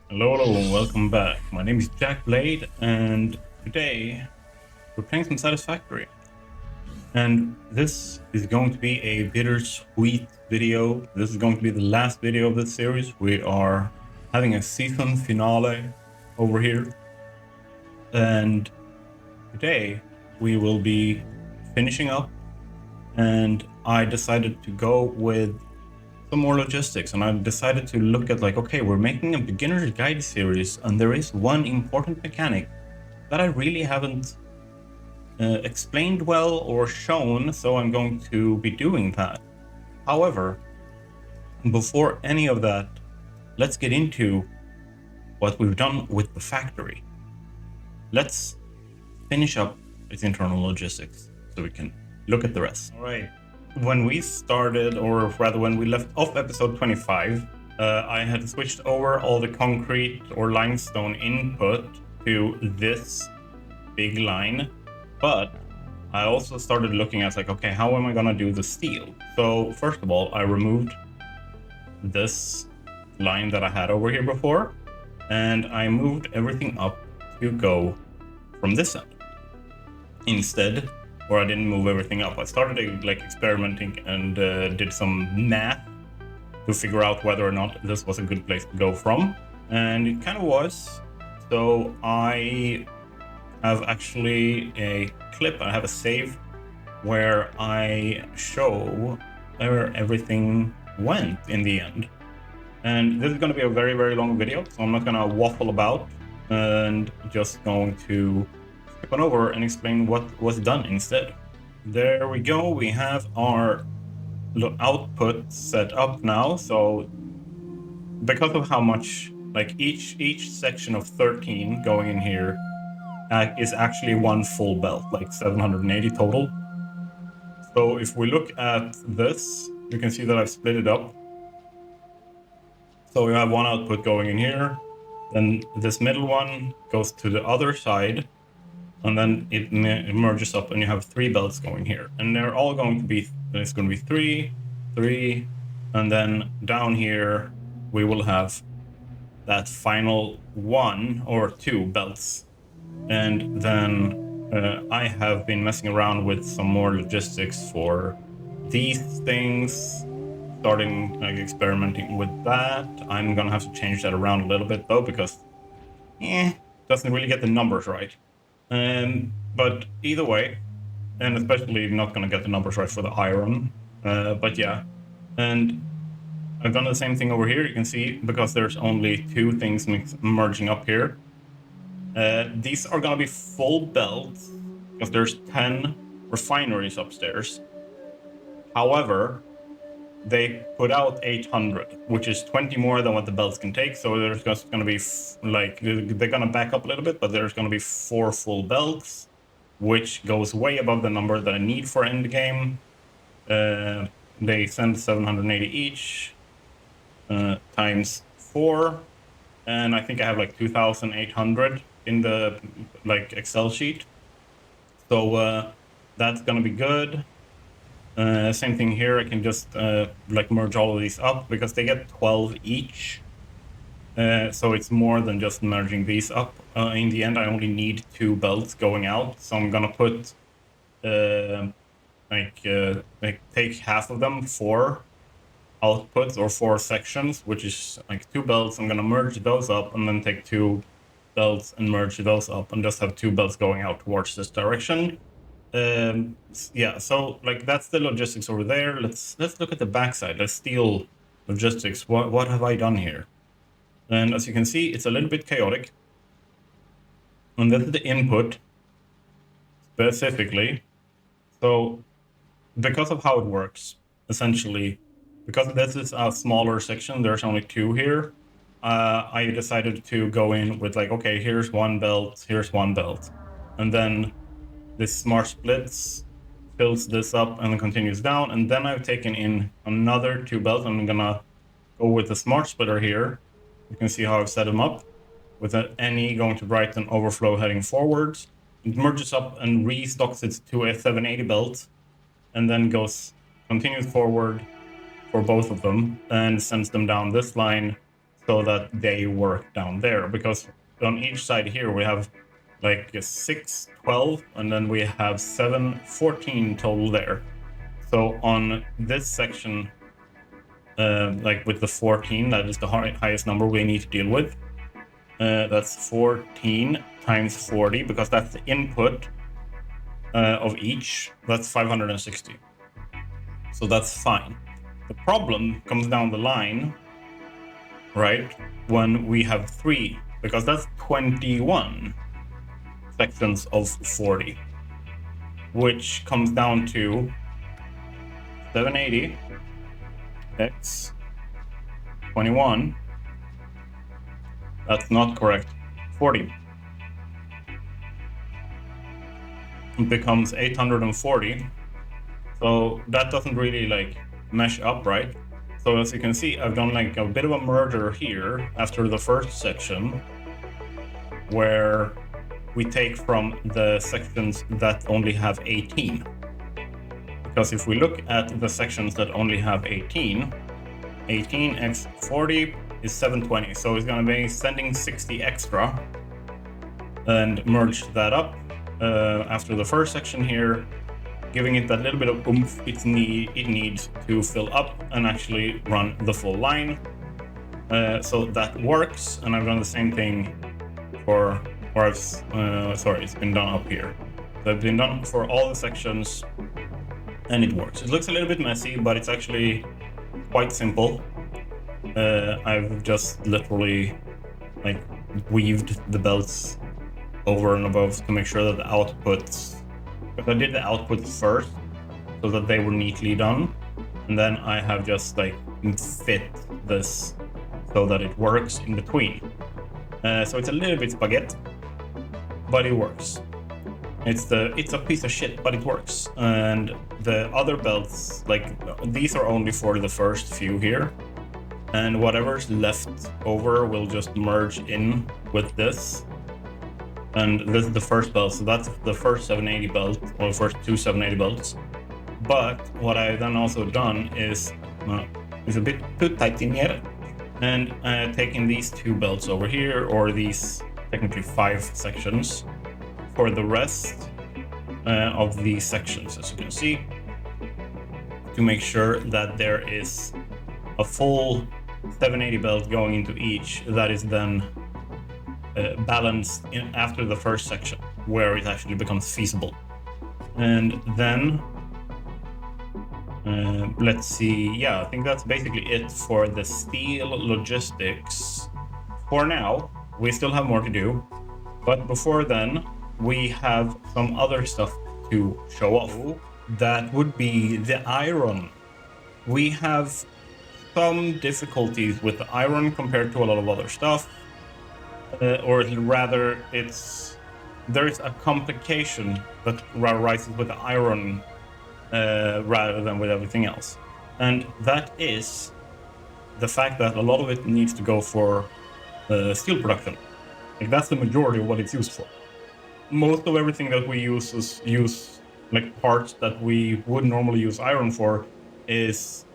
Hello, and welcome back. My name is Jack Blade, and today we're playing some Satisfactory. And this is going to be a bittersweet video. This is going to be the last video of this series. We are having a season finale over here. And today we will be finishing up, and I decided to go with some more logistics, and I decided to look at okay, we're making a beginner's guide series, and there is one important mechanic that I really haven't explained well or shown, so I'm going to be doing that. However, before any of that, let's get into what we've done with the factory. Let's finish up its internal logistics so we can look at the rest. All right. When we started, or rather when we left off episode 25, I had switched over all the concrete or limestone input to this big line, but I also started looking at okay, how am I gonna do the steel? So first of all, I removed this line that I had over here before, and I moved everything up to go from this end. Instead, or I didn't move everything up. I started experimenting and did some math to figure out whether or not this was a good place to go from, and it kind of was. So I have actually a clip, I have a save where I show where everything went in the end. And this is going to be a very, very long video, so I'm not going to waffle about and just going to skip on over and explain what was done instead. There we go. We have our output set up now. So because of how much each section of 13 going in here is actually one full belt, 780 total. So if we look at this, you can see that I've split it up. So we have one output going in here, then this middle one goes to the other side, and then it merges up, and you have 3 belts going here, and they're all going to be, it's going to be 3, 3, and then down here we will have that final 1 or 2 belts. And then I have been messing around with some more logistics for these things, starting experimenting with that. I'm gonna have to change that around a little bit though, because doesn't really get the numbers right. But either way, and especially not gonna get the numbers right for the iron. But yeah, and I've done the same thing over here. You can see, because there's only 2 things merging up here. These are gonna be full belts because there's 10 refineries upstairs. However, they put out 800, which is 20 more than what the belts can take. So there's just gonna be they're gonna back up a little bit, but there's gonna be 4 full belts, which goes way above the number that I need for endgame. They send 780 each times 4, and I think I have 2,800 in the Excel sheet. So that's gonna be good. Same thing here. I can just merge all of these up because they get 12 each. So it's more than just merging these up. In the end, I only need 2 belts going out. So I'm gonna put take half of them, 4 outputs or 4 sections, which is 2 belts. I'm gonna merge those up and then take 2 belts and merge those up and just have 2 belts going out towards this direction. Yeah, so that's the logistics over there. Let's look at the backside. Let's steel logistics. What have I done here? And as you can see, it's a little bit chaotic. And this is the input specifically. So because of how it works, essentially, because this is a smaller section, there's only 2 here. I decided to go in with okay, here's 1 belt, here's 1 belt, and then this smart splits, fills this up, and then continues down. And then I've taken in another 2 belts. I'm gonna go with the smart splitter here. You can see how I've set them up with an NE going to right and overflow heading forwards. It merges up and restocks it to a 780 belt, and then continues forward for both of them and sends them down this line so that they work down there, because on each side here we have like 6, 12, and then we have 7, 14 total there. So on this section, like with the 14, that is the highest number we need to deal with. That's 14 times 40, because that's the input of each. That's 560. So that's fine. The problem comes down the line, right, when we have 3, because that's 21 sections of 40, which comes down to 780 x 21. That's not correct. 40. It becomes 840. So that doesn't really like mesh up, right? So as you can see, I've done like a bit of a merger here after the first section, where we take from the sections that only have 18. Because if we look at the sections that only have 18 x 40 is 720. So it's going to be sending 60 extra and merge that up after the first section here, giving it that little bit of oomph it needs to fill up and actually run the full line. So that works, and I've done the same thing for, it's been done up here. So I've been done for all the sections, and it works. It looks a little bit messy, but it's actually quite simple. I've just literally like weaved the belts over and above to make sure that the outputs, because I did the outputs first so that they were neatly done, and then I have just like fit this so that it works in between. So it's a little bit spaghetti, but it works. It's a piece of shit, but it works. And the other belts, like these are only for the first few here, and whatever's left over will just merge in with this. And this is the first belt, so that's the first 780 belt, or the first 2 780 belts. But what I've then also done is a bit too tight in here, and taking these 2 belts over here, or these technically 5 sections, for the rest of these sections, as you can see, to make sure that there is a full 780 belt going into each that is then balanced after the first section, where it actually becomes feasible. And then let's see, yeah, I think that's basically it for the steel logistics. For now, we still have more to do, but before then, we have some other stuff to show off. That would be the iron. We have some difficulties with the iron compared to a lot of other stuff. Or rather, there is a complication that arises with the iron rather than with everything else. And that is the fact that a lot of it needs to go for steel production. Like, that's the majority of what it's used for. Most of everything that we use like parts that we would normally use iron for is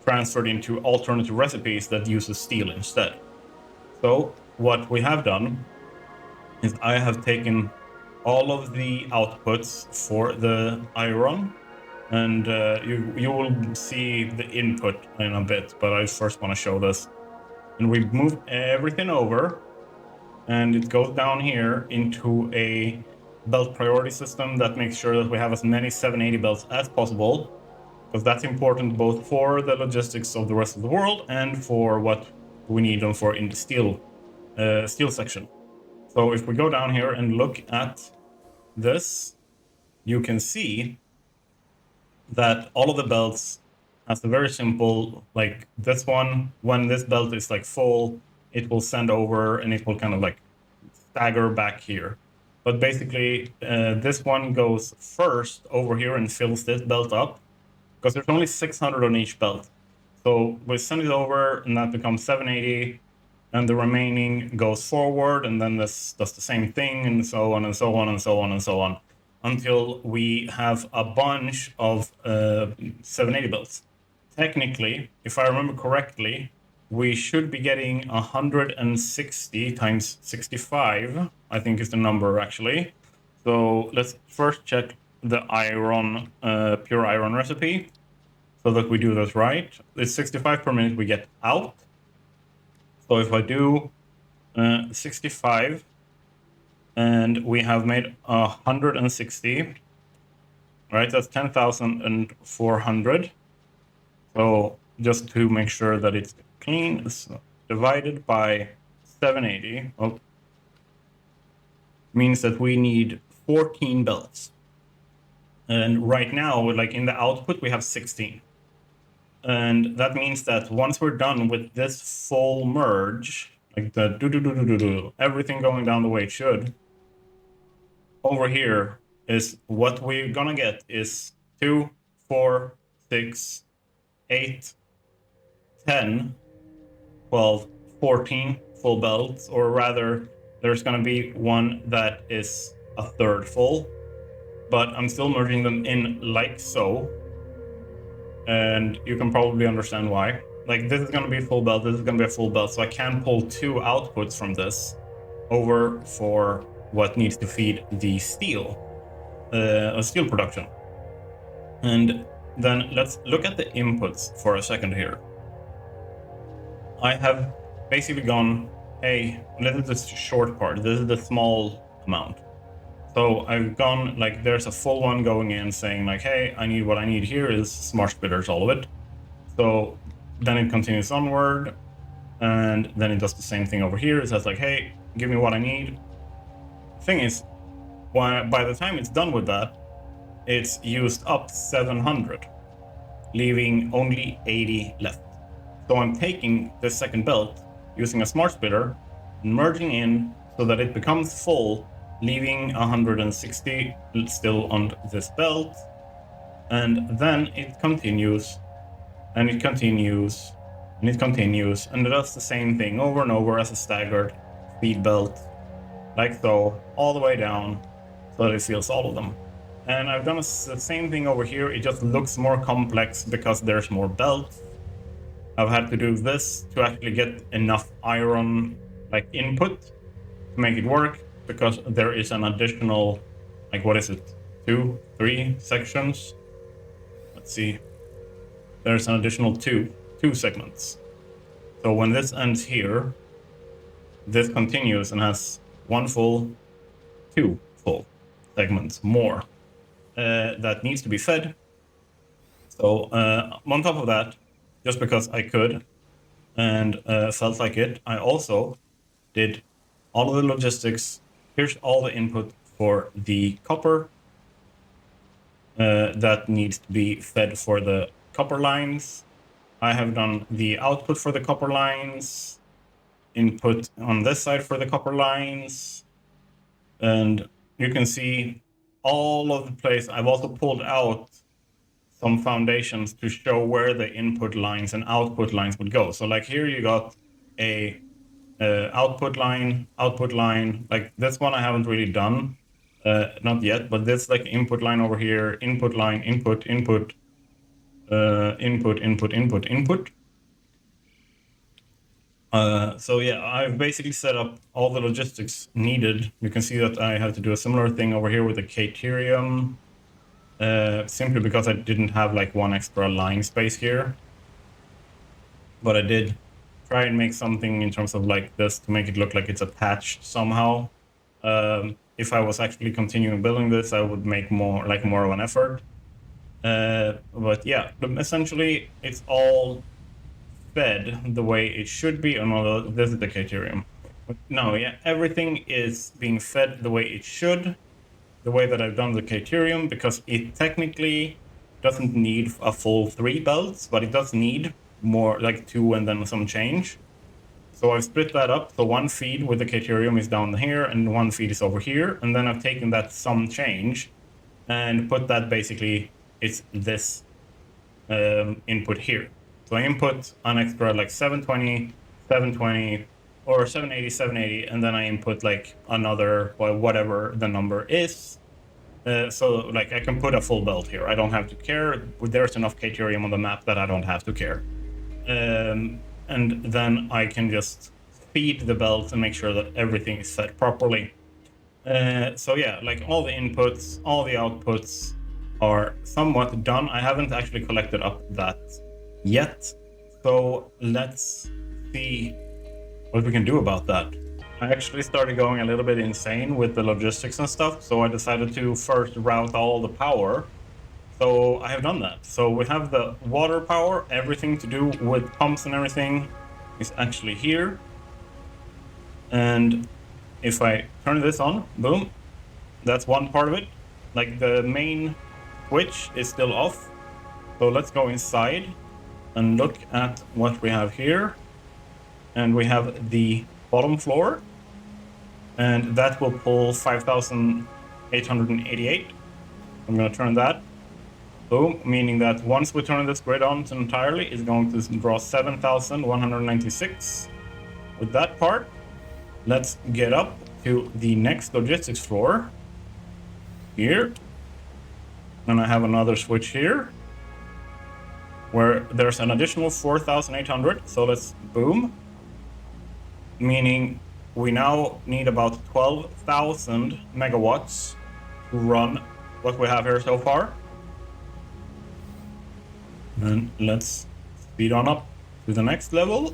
transferred into alternative recipes that uses steel instead. So what we have done is I have taken all of the outputs for the iron, and you will see the input in a bit, but I first want to show this. And we move everything over, and it goes down here into a belt priority system that makes sure that we have as many 780 belts as possible, because that's important both for the logistics of the rest of the world and for what we need them for in the steel section. So if we go down here and look at this, you can see that all of the belts has a very simple, like this one, when this belt is like full, it will send over and it will kind of like stagger back here. But basically, this one goes first over here and fills this belt up, because there's only 600 on each belt. So we send it over, and that becomes 780, and the remaining goes forward, and then this does the same thing, and so on and so on and so on and so on, until we have a bunch of 780 belts. Technically, if I remember correctly, we should be getting 160 times 65, I think is the number actually. So let's first check the iron, pure iron recipe, so that we do this right. It's 65 per minute we get out. So if I do 65, and we have made 160, right? That's 10,400. So just to make sure that it's clean, it's divided by 780. Oh, means that we need 14 belts. And right now, like in the output, we have 16. And that means that once we're done with this full merge, like the everything going down the way it should, over here is what we're gonna get is 2, 4, 6, 8, 10, 12, 14 full belts, or rather, there's gonna be one that is a third full, but I'm still merging them in like so, and you can probably understand why. Like, this is gonna be a full belt, this is gonna be a full belt, so I can pull 2 outputs from this over for what needs to feed the steel production. And then let's look at the inputs for a second here. I have basically gone, hey, this is the short part, this is the small amount. So I've gone, like, there's a full one going in saying like, hey, what I need here is smart splitters, all of it. So then it continues onward, and then it does the same thing over here. It says like, hey, give me what I need. Thing is, by the time it's done with that, it's used up 700, leaving only 80 left. So I'm taking this second belt, using a smart splitter, merging in so that it becomes full, leaving 160 still on this belt. And then it continues, and it continues, and it continues, and it does the same thing over and over as a staggered feed belt, like so, all the way down, so that it seals all of them. And I've done the same thing over here. It just looks more complex because there's more belts. I've had to do this to actually get enough iron, like, input to make it work, because there is an additional, like, what is it, 2, 3 sections? Let's see. There's an additional two segments. So when this ends here, this continues and has 1 full, 2 full segments more that needs to be fed. So on top of that, just because I could and felt like it, I also did all of the logistics. Here's all the input for the copper that needs to be fed for the copper lines. I have done the output for the copper lines, input on this side for the copper lines, and you can see all of the place. I've also pulled out some foundations to show where the input lines and output lines would go. So like here you got a output line, like this one I haven't really done, not yet, but this like input line over here, input line, input, input, input. So yeah, I've basically set up all the logistics needed. You can see that I had to do a similar thing over here with the caterium, simply because I didn't have like one extra line space here. But I did try and make something in terms of like this to make it look like it's attached somehow. If I was actually continuing building this, I would make more of an effort. But yeah, essentially it's all fed the way it should be. Oh no, this is the caterium. No, yeah, everything is being fed the way it should, the way that I've done the caterium, because it technically doesn't need a full 3 belts, but it does need more, like 2 and then some change. So I've split that up. So 1 feed with the caterium is down here and 1 feed is over here. And then I've taken that some change and put that basically, it's this input here. So I input an extra like 720, 720, or 780, and then I input like another, well, whatever the number is. So like I can put a full belt here. I don't have to care. There's enough caterium on the map that I don't have to care. And and then I can just feed the belt and make sure that everything is set properly. So yeah, like all the inputs, all the outputs are somewhat done. I haven't actually collected up that yet, so let's see what we can do about that. I actually started going a little bit insane with the logistics and stuff, so I decided to first route all the power. So I have done that. So we have the water power, everything to do with pumps and everything is actually here. And if I turn this on, boom, that's one part of it. Like the main switch is still off. So let's go inside and look at what we have here. And we have the bottom floor, and that will pull 5,888. I'm going to turn that. Boom, meaning that once we turn this grid on entirely, it's going to draw 7,196. With that part, let's get up to the next logistics floor. Here. And I have another switch here, where there's an additional 4,800. So let's boom. Meaning we now need about 12,000 megawatts to run what we have here so far. And let's speed on up to the next level,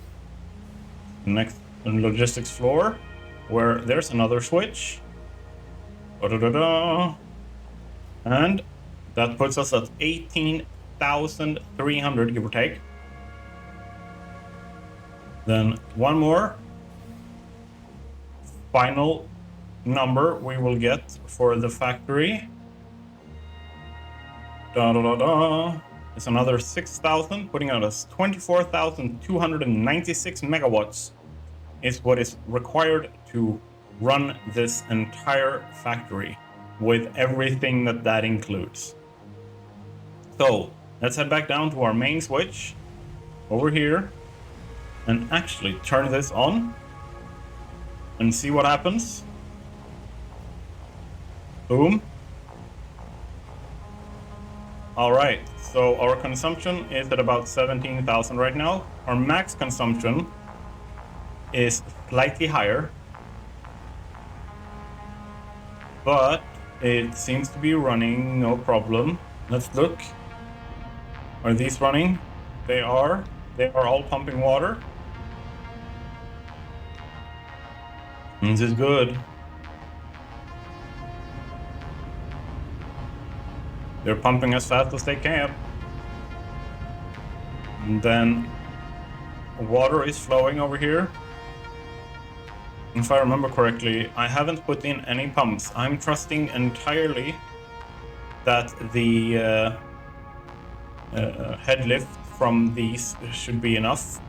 the next logistics floor, where there's another switch. And that puts us at 18,300, give or take. Then one more final number we will get for the factory. It's another 6,000, putting out us 24,296 megawatts is what is required to run this entire factory with everything that includes. So let's head back down to our main switch over here and actually turn this on and see what happens. Boom. All right, so our consumption is at about 17,000 right now. Our max consumption is slightly higher, but it seems to be running no problem. Let's look. Are these running? They are. They are all pumping water. This is good. They're pumping as fast as they can. And then water is flowing over here. If I remember correctly, I haven't put in any pumps. I'm trusting entirely that the head lift from these should be enough.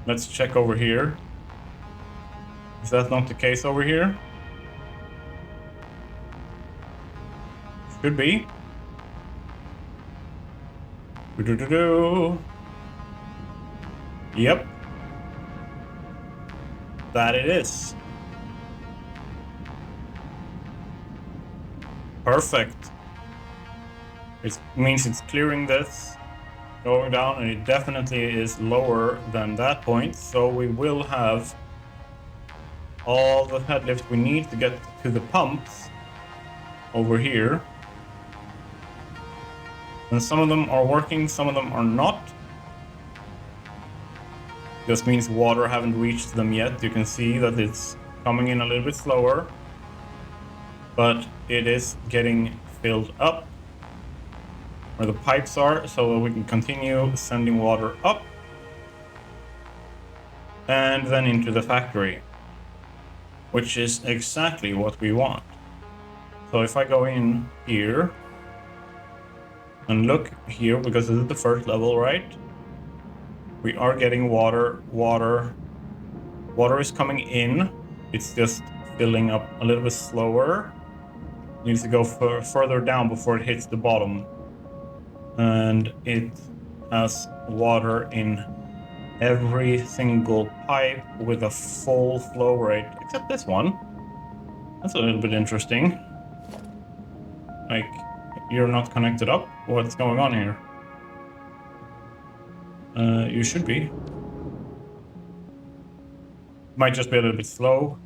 Let's check over here. Is that not the case over here? Should be. Yep. That it is. Perfect. It means it's clearing this, going down, and it definitely is lower than that point. So we will have all the head lift we need to get to the pumps over here. And some of them are working, some of them are not. Just means water haven't reached them yet. You can see that it's coming in a little bit slower, but it is getting filled up where the pipes are, so that we can continue sending water up and then into the factory, which is exactly what we want. So if I go in here and look here, because this is the first level, right? We are getting water. Water is coming in. It's just filling up a little bit slower. It needs to go further down before it hits the bottom. And it has water in every single pipe with a full flow rate, except this one. That's a little bit interesting. Like, you're not connected up? What's going on here? You should be. Might just be a little bit slow.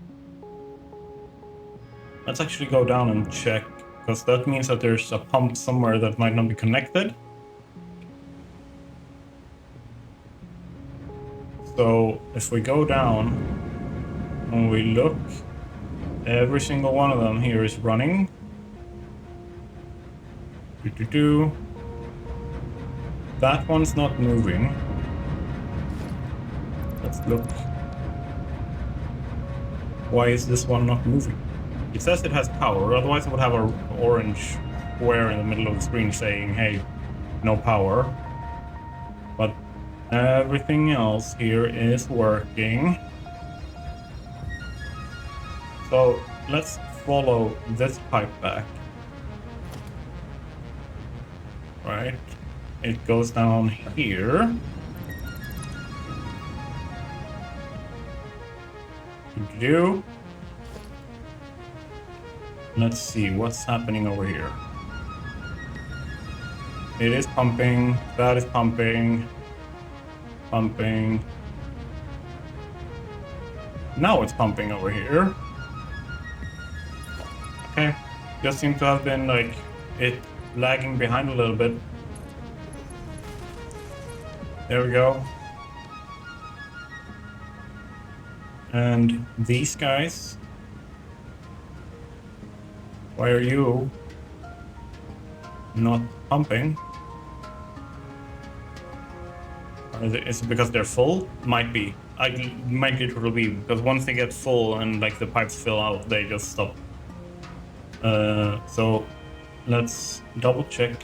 Let's actually go down and check, because that means that there's a pump somewhere that might not be connected. So if we go down and we look, every single one of them here is running. That one's not moving. Let's look. Why is this one not moving? It says it has power, otherwise it would have an orange square in the middle of the screen saying, hey, no power. But everything else here is working. So let's follow this pipe back. Right? It goes down here. Let's see what's happening over here. It is pumping. That is pumping. Pumping. Now it's pumping over here. Okay. Just seems to have been like it lagging behind a little bit. There we go. And these guys, why are you not pumping? Is it because they're full? Might be. Might literally be, because once they get full and like the pipes fill out, they just stop. So let's double check.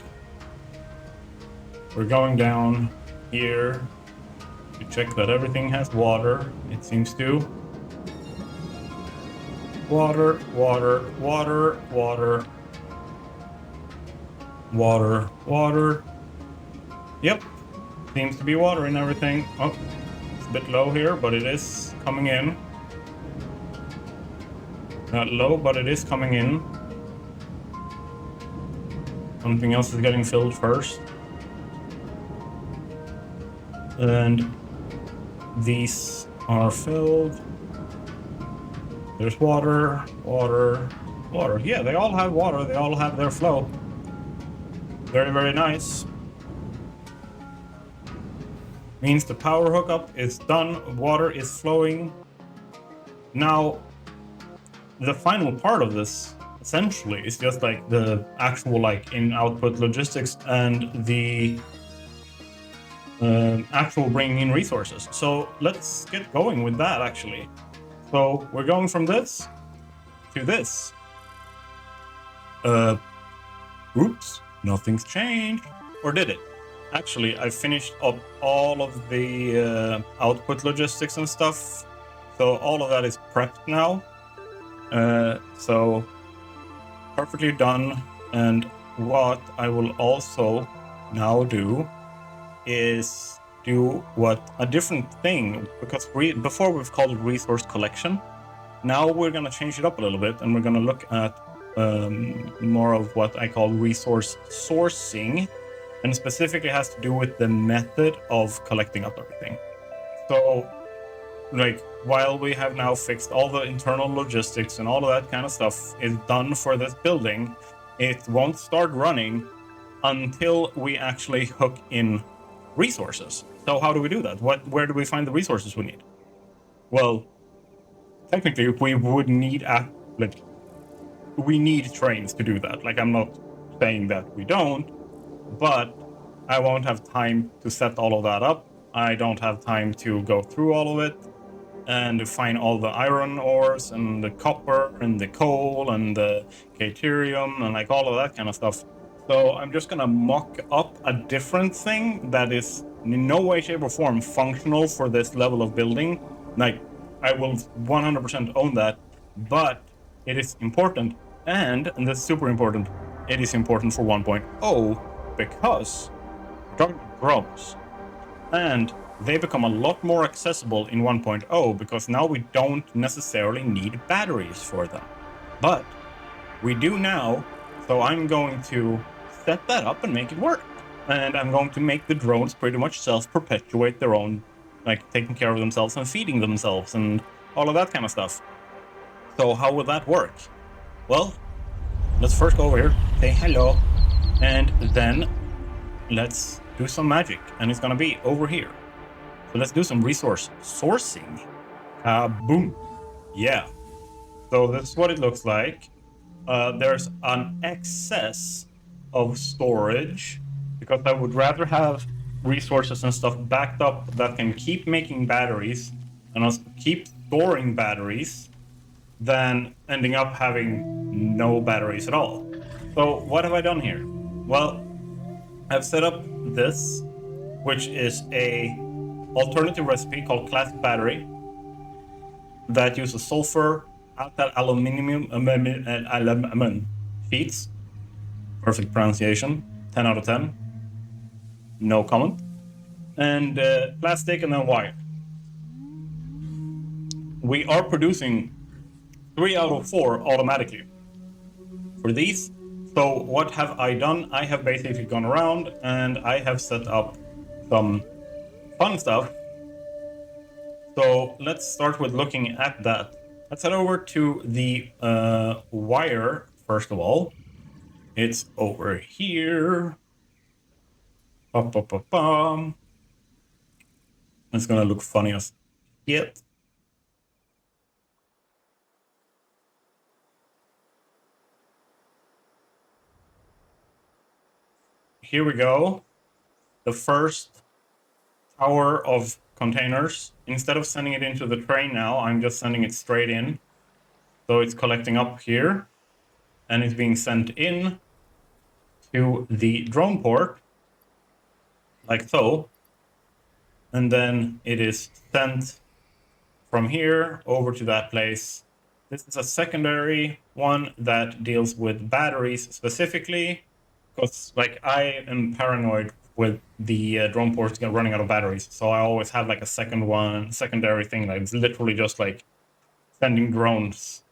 We're going down here to check that everything has water. It seems to. Water, water, water, water. Water, water. Yep. Seems to be water in everything. Oh, it's a bit low here, but it is coming in. Not low, but it is coming in. Something else is getting filled first. And these are filled. There's water, water, water. Yeah, they all have water. They all have their flow. Very, very nice. Means the power hookup is done. Water is flowing. Now, the final part of this essentially is just like the actual like in-output logistics and the actual bringing in resources. So let's get going with that actually. So we're going from this to this. Oops, nothing's changed. Or did it? Actually, I finished up all of the output logistics and stuff. So all of that is prepped now. So perfectly done. And what I will also now do is do a different thing, because before we've called it resource collection. Now we're going to change it up a little bit, and we're going to look at more of what I call resource sourcing, and specifically has to do with the method of collecting up everything. So, like, while we have now fixed all the internal logistics and all of that kind of stuff is done for this building, it won't start running until we actually hook in resources. So how do we do that? Where do we find the resources we need? Well, technically we would need we need trains to do that. Like, I'm not saying that we don't, but I won't have time to set all of that up. I don't have time to go through all of it and find all the iron ores and the copper and the coal and the caterium and like all of that kind of stuff. So I'm just gonna mock up a different thing that is in no way, shape, or form functional for this level of building. Like, I will 100% own that, but it is important, and that's super important, it is important for 1.0 because we're talking about drones. And they become a lot more accessible in 1.0 because now we don't necessarily need batteries for them. But we do now, so I'm going to set that up and make it work. And I'm going to make the drones pretty much self-perpetuate their own, like taking care of themselves and feeding themselves and all of that kind of stuff. So how will that work? Well, let's first go over here, say hello, and then let's do some magic. And it's gonna be over here. So let's do some resource sourcing. Boom. Yeah. So this is what it looks like. There's an excess of storage because I would rather have resources and stuff backed up that can keep making batteries and also keep storing batteries than ending up having no batteries at all. So what have I done here? Well, I've set up this, which is a alternative recipe called classic battery that uses sulfur, aluminium, sheets. Perfect pronunciation. 10 out of 10. No comment. And plastic and then wire. We are producing 3 out of 4 automatically for these. So what have I done? I have basically gone around and I have set up some fun stuff. So let's start with looking at that. Let's head over to the wire first of all. It's over here. It's gonna look funny as shit. Here we go. The first tower of containers. Instead of sending it into the train now, I'm just sending it straight in. So it's collecting up here and it's being sent in to the drone port, like so. And then it is sent from here over to that place. This is a secondary one that deals with batteries specifically, because like I am paranoid with the drone ports running out of batteries. So I always have like a secondary thing that's literally just like sending drones,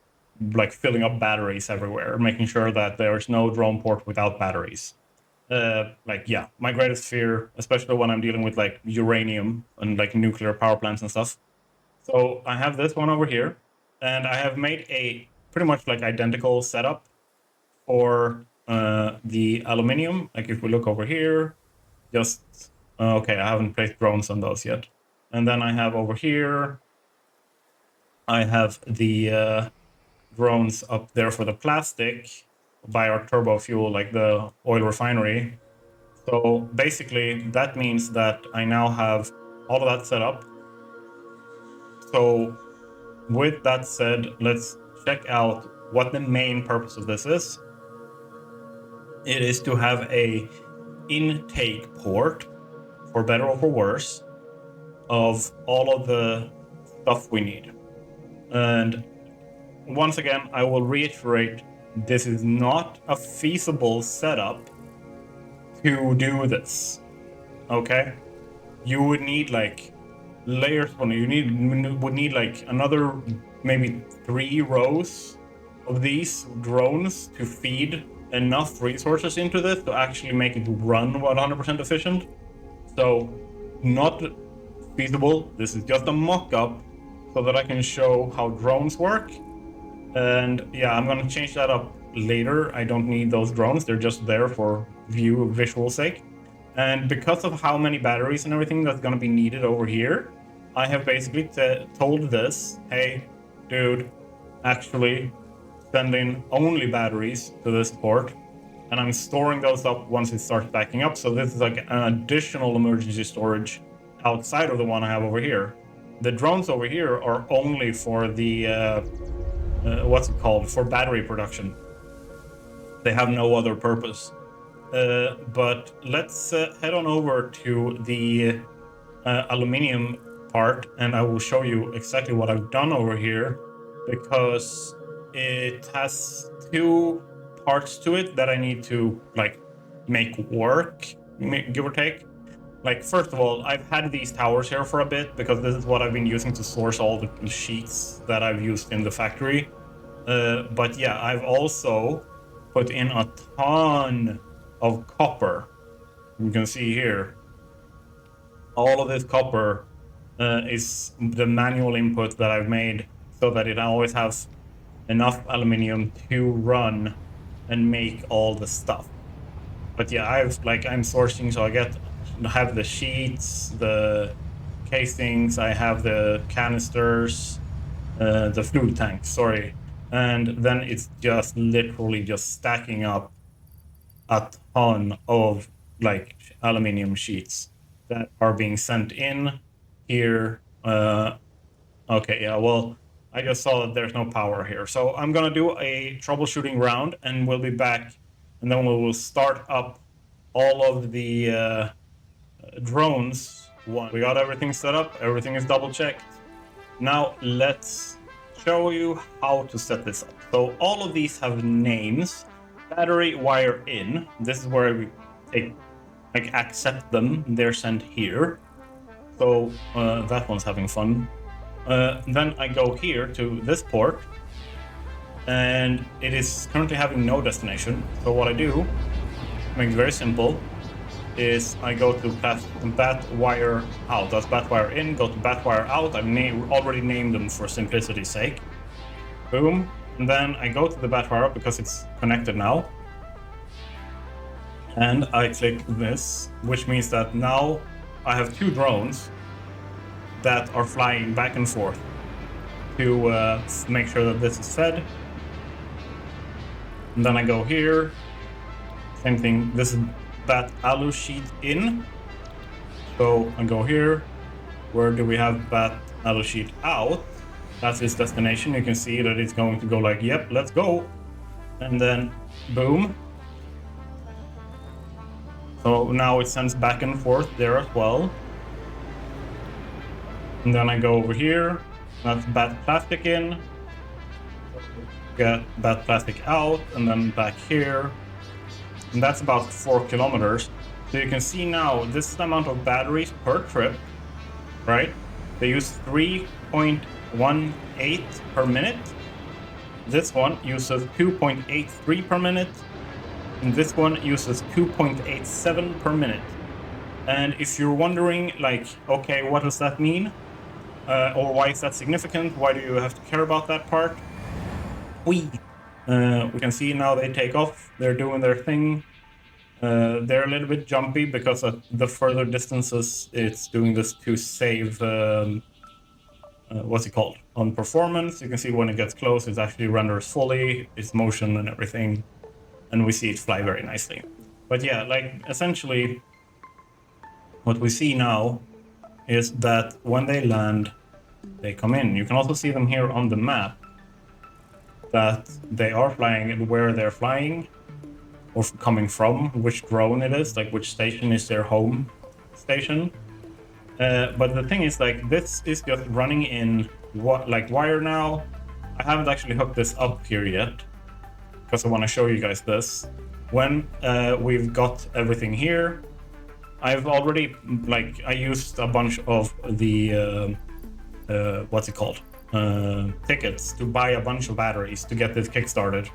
like filling up batteries everywhere, making sure that there's no drone port without batteries. Like, yeah, my greatest fear, especially when I'm dealing with like uranium and like nuclear power plants and stuff. So I have this one over here, and I have made a pretty much like identical setup for the aluminium. Like if we look over here, just okay, I haven't placed drones on those yet. And then I have over here, I have the drones up there for the plastic by our turbo fuel, like the oil refinery. So basically, that means that I now have all of that set up. So with that said, let's check out what the main purpose of this is. It is to have a intake port, for better or for worse, of all of the stuff we need. And once again, I will reiterate, this is not a feasible setup to do this. Okay? You would need like layers on it. Would need like another maybe 3 rows of these drones to feed enough resources into this to actually make it run 100% efficient. So not feasible. This is just a mock-up so that I can show how drones work. And yeah, I'm gonna change that up later. I don't need those drones. They're just there for visual sake. And because of how many batteries and everything that's gonna be needed over here, I have basically told this, hey, dude, actually send in only batteries to this port, and I'm storing those up once it starts backing up. So this is like an additional emergency storage outside of the one I have over here. The drones over here are only for the, what's it called, for battery production. They have no other purpose. But let's head on over to the aluminium part, and I will show you exactly what I've done over here, because it has 2 parts to it that I need to like make work, give or take. Like, first of all, I've had these towers here for a bit because this is what I've been using to source all the sheets that I've used in the factory. But yeah, I've also put in a ton of copper. You can see here, all of this copper is the manual input that I've made so that it always has enough aluminium to run and make all the stuff. But yeah, I'm sourcing, so I have the sheets, the casings, I have the canisters, the fluid tanks, sorry. And then it's just literally just stacking up a ton of like aluminium sheets that are being sent in here. Okay, yeah, well, I just saw that there's no power here. So I'm gonna do a troubleshooting round and we'll be back, and then we will start up all of the drones. We got everything set up, everything is double checked. Now let's show you how to set this up. So all of these have names. Battery wire in. This is where we accept them. They're sent here. So that one's having fun. Then I go here to this port, and it is currently having no destination. So what I do, make it very simple, is I go to bat wire out. That's bat wire in, go to bat wire out. I've already named them for simplicity's sake. Boom. And then I go to the bat wire up because it's connected now. And I click this, which means that now I have two drones that are flying back and forth to make sure that this is fed. And then I go here. Same thing. This is bat alu sheet in. So I go here. Where do we have bat alu sheet out? That's its destination. You can see that it's going to go like, yep, let's go. And then boom. So now it sends back and forth there as well. And then I go over here. That's bat plastic in. Get bat plastic out, and then back here. And that's about 4 kilometers. So you can see now this is the amount of batteries per trip, right? They use 3.18 per minute. This one uses 2.83 per minute. And this one uses 2.87 per minute. And if you're wondering, like, okay, what does that mean? Or why is that significant? Why do you have to care about that part? We can see now they take off. They're doing their thing. They're a little bit jumpy because of the further distances. It's doing this to save, what's it called? On performance. You can see when it gets close, it actually renders fully, its motion and everything. And we see it fly very nicely. But yeah, like essentially, what we see now is that when they land, they come in. You can also see them here on the map, that they are flying and where they're flying or coming from, which drone it is, like which station is their home station. But the thing is, like, this is just running in wire now. I haven't actually hooked this up here yet because I want to show you guys this. When we've got everything here, I've already, I used a bunch of the, what's it called? Tickets to buy a bunch of batteries to get this kickstarted.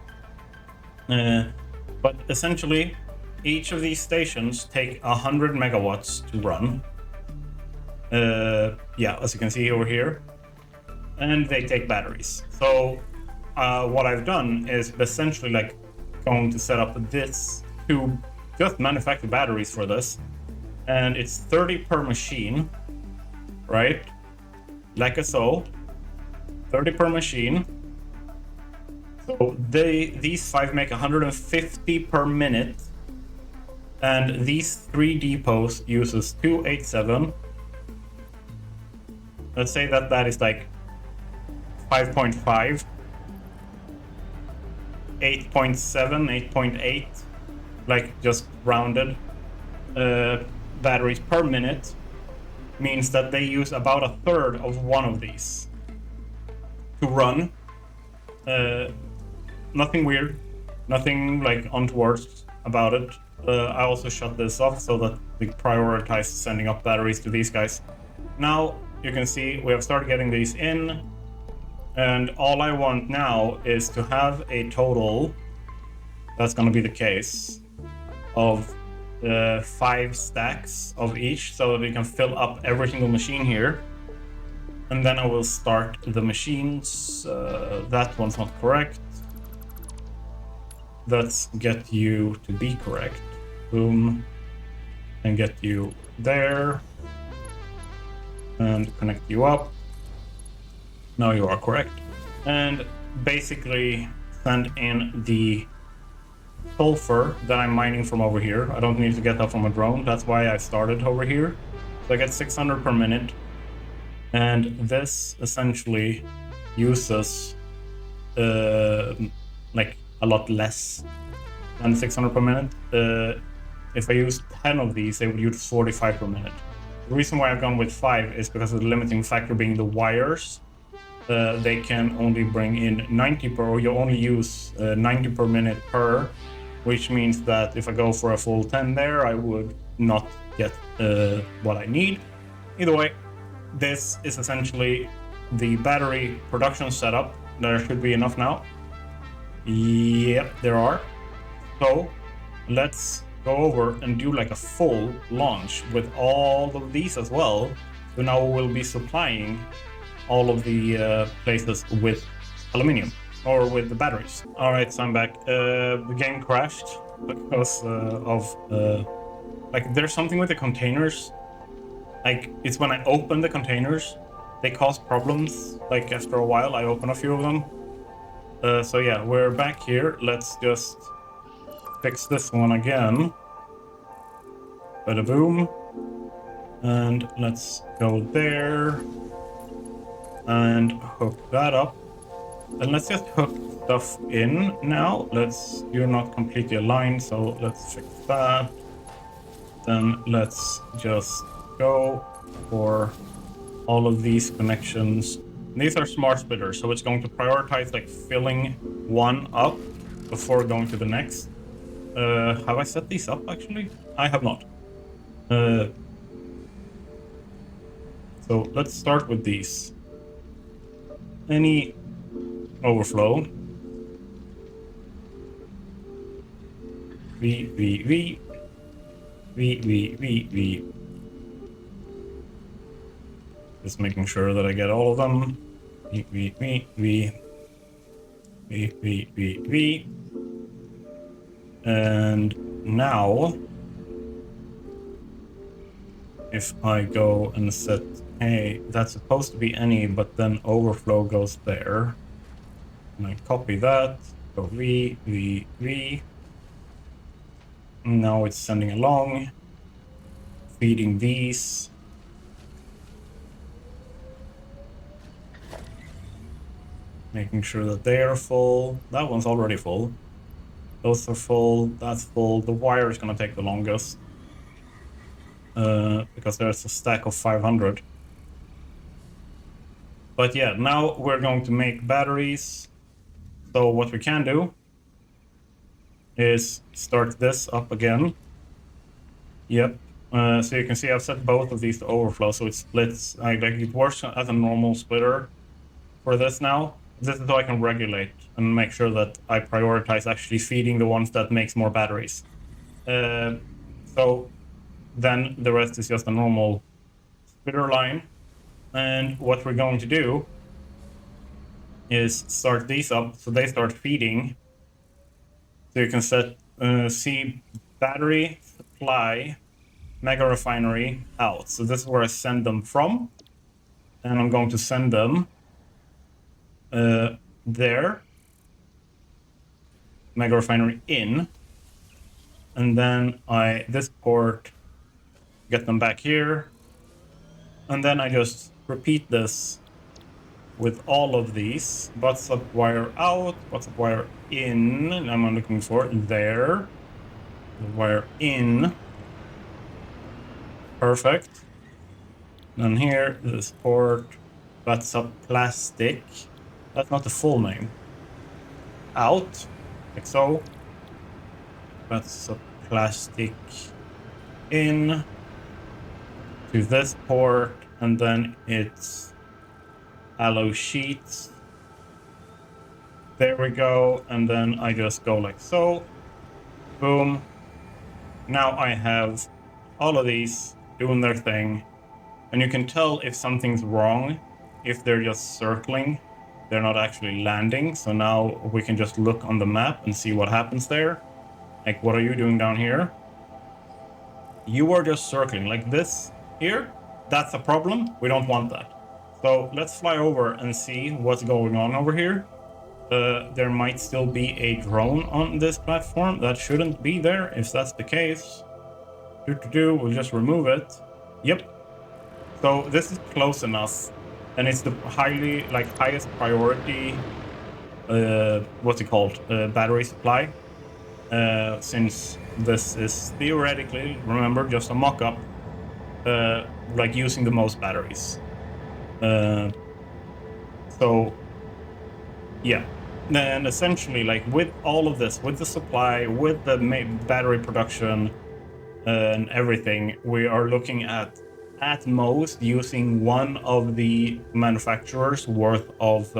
But essentially, each of these stations take 100 megawatts to run. Yeah, as you can see over here. And they take batteries. So what I've done is essentially going to set up this to just manufacture batteries for this. And it's 30 per machine, right? Like so. 30 per machine. So these 5 make 150 per minute. And these 3 depots uses 287. Let's say that is like 5.5, 8.7, 8.8, like just rounded batteries per minute, means that they use about a third of one of these to run. Nothing weird, nothing untoward about it. I also shut this off so that we prioritize sending up batteries to these guys. Now you can see we have started getting these in, and all I want now is to have a total, that's going to be the case, of 5 stacks of each, so that we can fill up every single machine here. And then I will start the machines. That one's not correct. Let's get you to be correct. Boom. And get you there. And connect you up. Now you are correct. And basically send in the sulfur that I'm mining from over here. I don't need to get that from a drone. That's why I started over here. So I get 600 per minute. And this essentially uses like a lot less than 600 per minute. If I use 10 of these, they would use 45 per minute. The reason why I've gone with 5 is because of the limiting factor being the wires. They can only bring in 90 per, or you only use 90 per minute per, which means that if I go for a full 10 there, I would not get what I need. Either way, this is essentially the battery production setup. There should be enough now. Yep, there are. So let's go over and do like a full launch with all of these as well. So now we'll be supplying all of the places with aluminium or with the batteries. All right, so I'm back. The game crashed because of like there's something with the containers. Like it's when I open the containers, they cause problems. Like after a while, I open a few of them. So yeah, we're back here. Let's just fix this one again. Bada boom. And let's go there. And hook that up. And let's just hook stuff in now. You're not completely aligned, so let's fix that. Then let's just go for all of these connections. These are smart splitters, so it's going to prioritize like filling one up before going to the next. Have I set these up actually? I have not. So let's start with these. Any overflow. V. Just making sure that I get all of them. V. And now, if I go and set, hey, that's supposed to be any, but then overflow goes there. And I copy that, go V. Now it's sending along, feeding these. Making sure that they are full. That one's already full. Those are full, that's full. The wire is gonna take the longest. Because there's a stack of 500. But yeah, now we're going to make batteries. So what we can do is start this up again. Yep. So you can see I've set both of these to overflow, so it splits. Like it works as a normal splitter for this now. This is how I can regulate and make sure that I prioritize actually feeding the ones that makes more batteries. So then the rest is just a normal splitter line. And what we're going to do is start these up so they start feeding. So you can set C battery supply Mega Refinery out. So this is where I send them from. And I'm going to send them there. Mega Refinery in. And then this port, get them back here. And then I just repeat this with all of these. Butts up wire out, butts up wire in. And I'm looking for there. The wire in. Perfect. And here, this port, butts up plastic. That's not the full name. Out, like so. Butts up plastic in to this port, and then it's alloy sheets. There we go, and then I just go like so. Boom. Now I have all of these doing their thing, and you can tell if something's wrong if they're just circling, they're not actually landing. So now we can just look on the map and see what happens there. Like, what are you doing down here? You are just circling like this here. That's a problem. We don't want that. So let's fly over and see what's going on over here. There might still be a drone on this platform. That shouldn't be there. If that's the case, we'll just remove it. Yep. So this is close enough, and it's the highest priority. What's it called? Battery supply. Since this is theoretically, remember, just a mock-up, like using the most batteries. So yeah. Then essentially, like with all of this, with the supply, with the battery production and everything, we are looking at most using one of the manufacturers worth of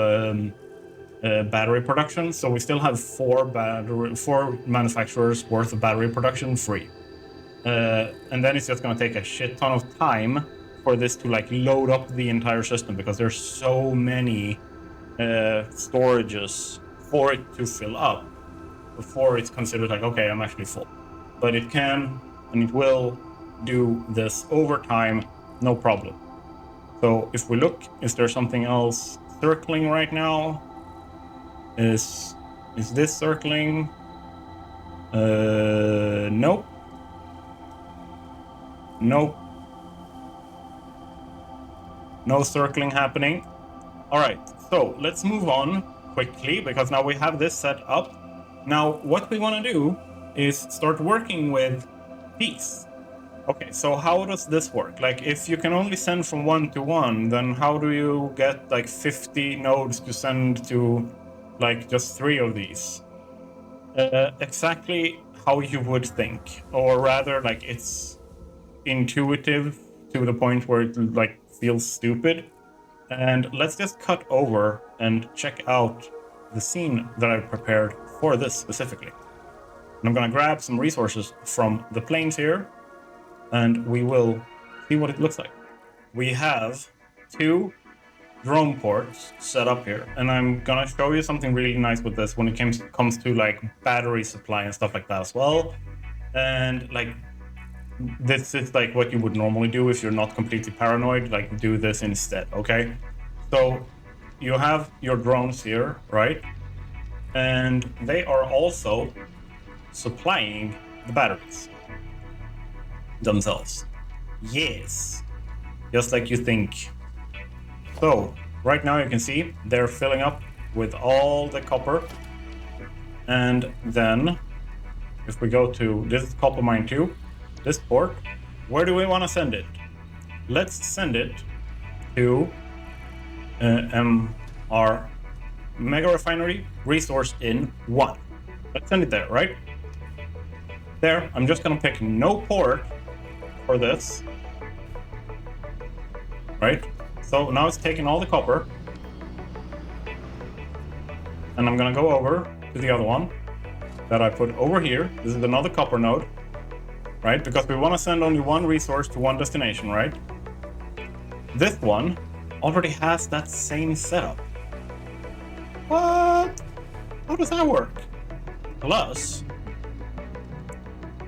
battery production. So we still have four manufacturers worth of battery production free. And then it's just going to take a shit ton of time for this to like load up the entire system, because there's so many storages for it to fill up before it's considered like, okay, I'm actually full. But it can and it will do this over time, no problem. So if we look, is there something else circling right now? Is this circling? Nope. Nope. No circling happening. All right, so let's move on quickly, because now we have this set up. Now, what we want to do is start working with these. Okay, so how does this work? Like, if you can only send from 1 to 1, then how do you get like 50 nodes to send to like just 3 of these? Exactly how you would think, or rather, like, it's intuitive to the point where it like feels stupid. And let's just cut over and check out the scene that I've prepared for this specifically. And I'm going to grab some resources from the planes here, and we will see what it looks like. We have 2 drone ports set up here, and I'm going to show you something really nice with this when it comes to like battery supply and stuff like that as well. And like, this is like what you would normally do if you're not completely paranoid, like do this instead, okay? So you have your drones here, right? And they are also supplying the batteries themselves. Yes, just like you think. So right now you can see they're filling up with all the copper. And then if we go to this copper mine 2, this port, where do we want to send it? Let's send it to our Mega Refinery resource in 1. Let's send it there, right? There, I'm just going to pick no port for this, right? So now it's taking all the copper, and I'm going to go over to the other one that I put over here. This is another copper node, right? Because we want to send only one resource to one destination, right? This one already has that same setup. What? How does that work? Plus,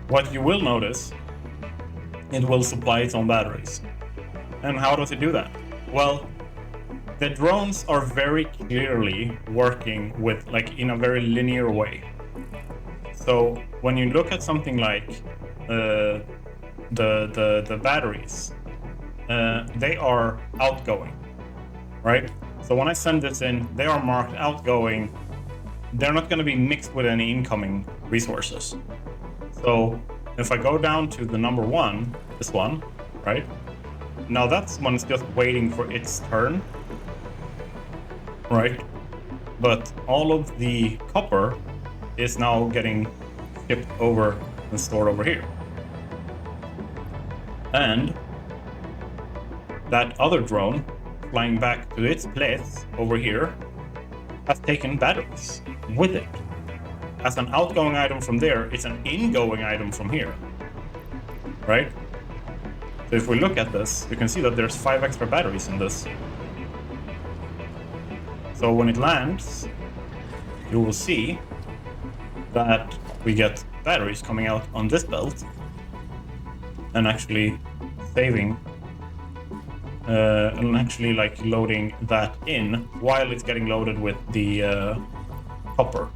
what you will notice, it will supply its own batteries. And how does it do that? Well, the drones are very clearly working with, like, in a very linear way. So when you look at something like the batteries, they are outgoing, right? So when I send this in, they are marked outgoing. They're not going to be mixed with any incoming resources. So if I go down to the number 1, this one, right? Now that one is just waiting for its turn, right? But all of the copper is now getting shipped over and stored over here. And that other drone flying back to its place over here has taken batteries with it. As an outgoing item from there, it's an ingoing item from here, right? So if we look at this, you can see that there's 5 extra batteries in this. So when it lands, you will see that we get batteries coming out on this belt and actually saving and actually like loading that in while it's getting loaded with the copper.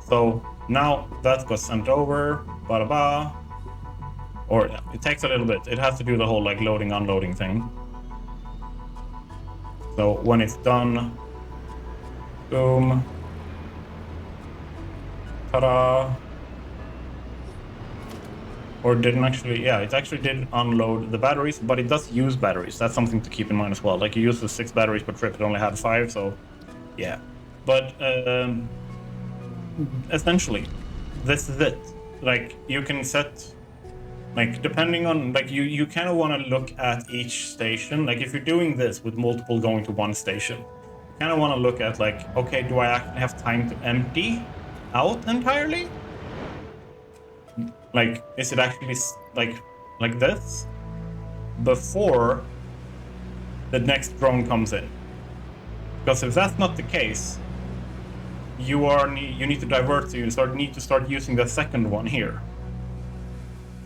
So now that got sent over, or it takes a little bit. It has to do the whole like loading, unloading thing. So when it's done, boom, ta-da. Or didn't actually, yeah, it actually did unload the batteries, but it does use batteries. That's something to keep in mind as well. Like, you use the 6 batteries per trip, it only had 5, so yeah. But essentially, this is it. Like, you can set, like, depending on, like, you kind of want to look at each station. Like, if you're doing this with multiple going to one station, you kind of want to look at, like, okay, do I actually have time to empty out entirely? Like, is it actually like this before the next drone comes in? Because if that's not the case, you need to divert, so you need to start using the second one here,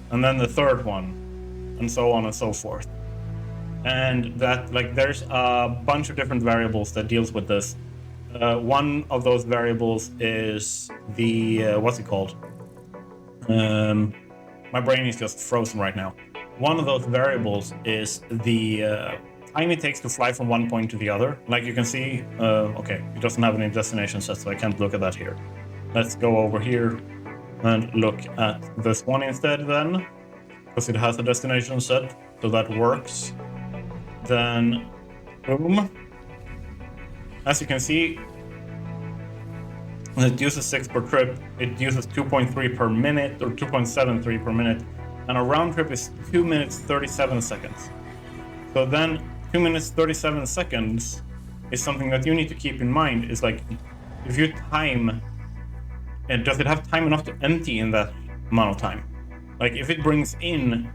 and then the third one, and so on and so forth. And that, like, there's a bunch of different variables that deals with this. One of those variables is the what's it called? My brain is just frozen right now. One of those variables is the time it takes to fly from one point to the other. Like, you can see, okay, it doesn't have any destination set, so I can't look at that here. Let's go over here and look at this one instead then, because it has a destination set, so that works. Then, boom. As you can see, it uses 6 per trip. It uses 2.3 per minute, or 2.73 per minute, and a round trip is 2 minutes 37 seconds. So then 2 minutes 37 seconds is something that you need to keep in mind. Is like, if you time, and does it have time enough to empty in that amount of time? Like, if it brings in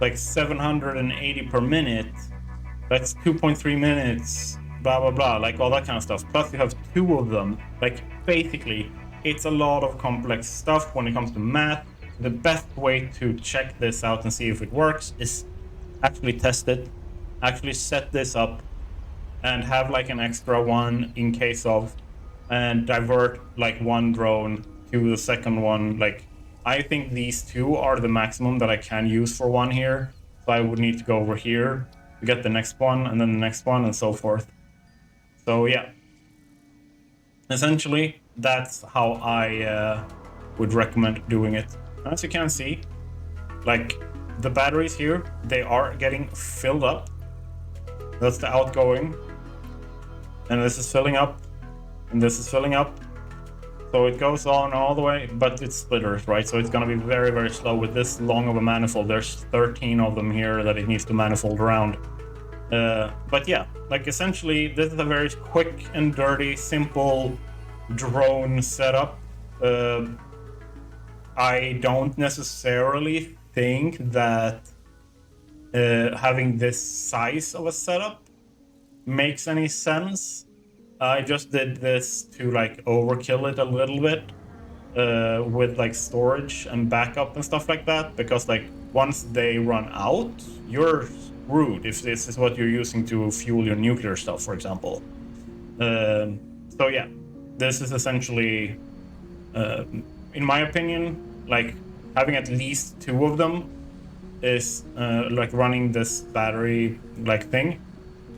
like 780 per minute, that's 2.3 minutes, blah blah blah, like all that kind of stuff. Plus you have 2 of them. Like, basically, it's a lot of complex stuff when it comes to math. The best way to check this out and see if it works is actually test it, actually set this up, and have like an extra one in case of, and divert like one drone to the second one. Like, I think these 2 are the maximum that I can use for one here. So I would need to go over here to get the next one, and then the next one, and so forth. So yeah, essentially that's how I would recommend doing it. As you can see, like, the batteries here, they are getting filled up. That's the outgoing, and this is filling up, and this is filling up. So it goes on all the way, but it's splitters, right? So it's going to be very, very slow with this long of a manifold. There's 13 of them here that it needs to manifold around. But yeah, like, essentially, this is a very quick and dirty, simple drone setup. I don't necessarily think that having this size of a setup makes any sense. I just did this to like overkill it a little bit with like storage and backup and stuff like that, because like once they run out, you're screwed if this is what you're using to fuel your nuclear stuff, for example. So yeah, this is essentially, in my opinion, like, having at least 2 of them is like running this battery like thing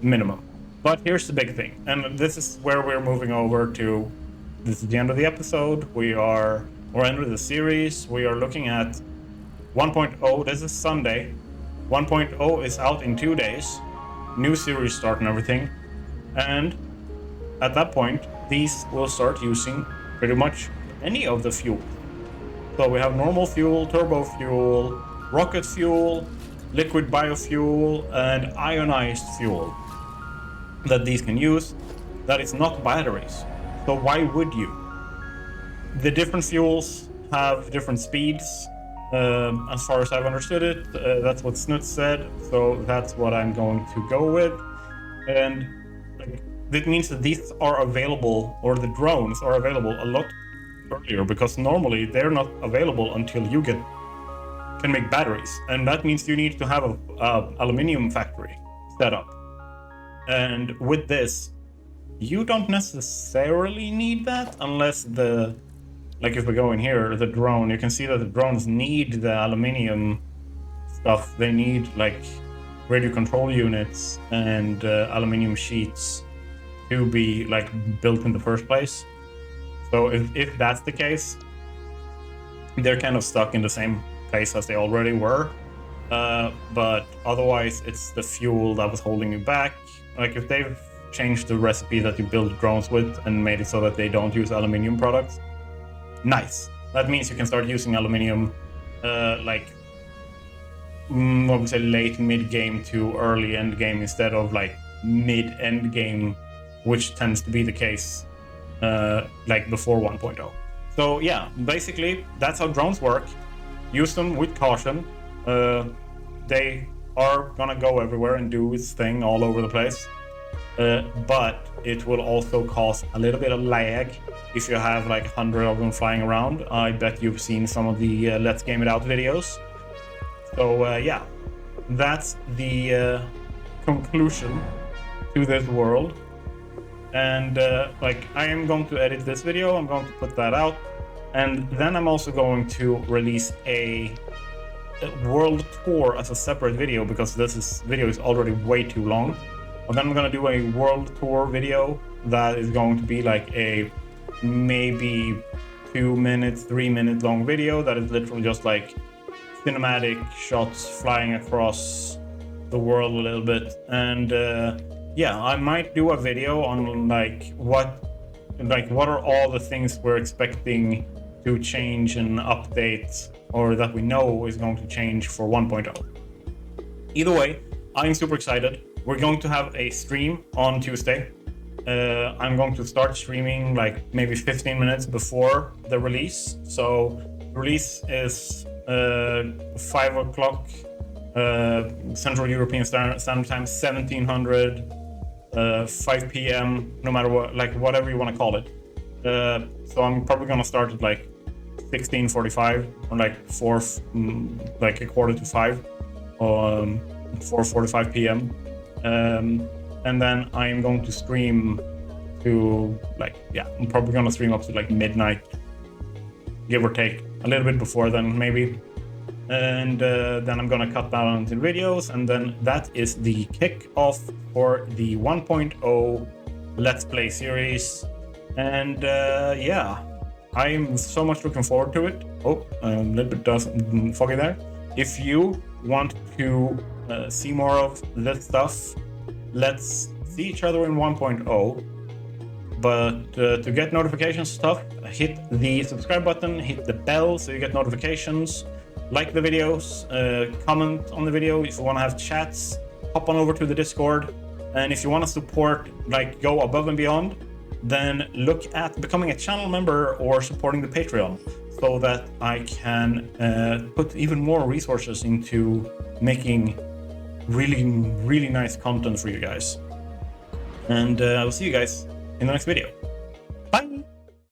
minimum. But here's the big thing, and this is where we're moving over to. This is the end of the episode. Or end of the series. We are looking at 1.0. This is Sunday. 1.0 is out in 2 days. New series start and everything. And at that point, these will start using pretty much any of the fuel. So we have normal fuel, turbo fuel, rocket fuel, liquid biofuel, and ionized fuel that these can use. That is not batteries. So why would you? The different fuels have different speeds. As far as I've understood it, that's what Snut said. So that's what I'm going to go with. And like, that means that these are available, or the drones are available a lot earlier, because normally they're not available until you can make batteries, and that means you need to have a aluminium factory set up. And with this, you don't necessarily need that unless like if we go in here, the drone, you can see that the drones need the aluminium stuff. They need like radio control units and aluminium sheets to be like built in the first place. So if that's the case, they're kind of stuck in the same place as they already were. But otherwise, it's the fuel that was holding you back. Like if they've changed the recipe that you build drones with and made it so that they don't use aluminium products, nice. That means you can start using aluminium like what would say late mid game to early end game instead of like mid end game, which tends to be the case like before 1.0. So yeah, basically that's how drones work. Use them with caution. They are gonna go everywhere and do its thing all over the place, but it will also cause a little bit of lag if you have like 100 of them flying around. I bet you've seen some of the Let's Game It Out videos. So yeah, that's the conclusion to this world. And like I am going to edit this video, I'm going to put that out, and then I'm also going to release a world tour as a separate video, because this video is already way too long. And then I'm gonna do a world tour video that is going to be like a maybe 2 minutes, 3 minute long video that is literally just like cinematic shots flying across the world a little bit. And yeah, I might do a video on like what are all the things we're expecting to change and update, or that we know is going to change for 1.0. Either way, I'm super excited. We're going to have a stream on Tuesday. I'm going to start streaming like maybe 15 minutes before the release. So the release is 5 o'clock Central European Standard Time, 1700, 5 p.m., no matter what, like whatever you want to call it. So I'm probably going to start at like 16:45 or like like a quarter to 5, 4:45 p.m. And then I'm going to stream to like, yeah, I'm probably going to stream up to like midnight, give or take, a little bit before then maybe. And then I'm going to cut down into videos, and then that is the kickoff for the 1.0 Let's Play series. And yeah, I'm so much looking forward to it. Oh, a little bit foggy there. If you want to see more of this stuff, let's see each other in 1.0. But to get notifications stuff, hit the subscribe button, hit the bell so you get notifications, like the videos, comment on the video. If you want to have chats, hop on over to the Discord. And if you want to support, like go above and beyond, then look at becoming a channel member or supporting the Patreon, so that I can put even more resources into making really nice content for you guys. And I'll see you guys in the next video.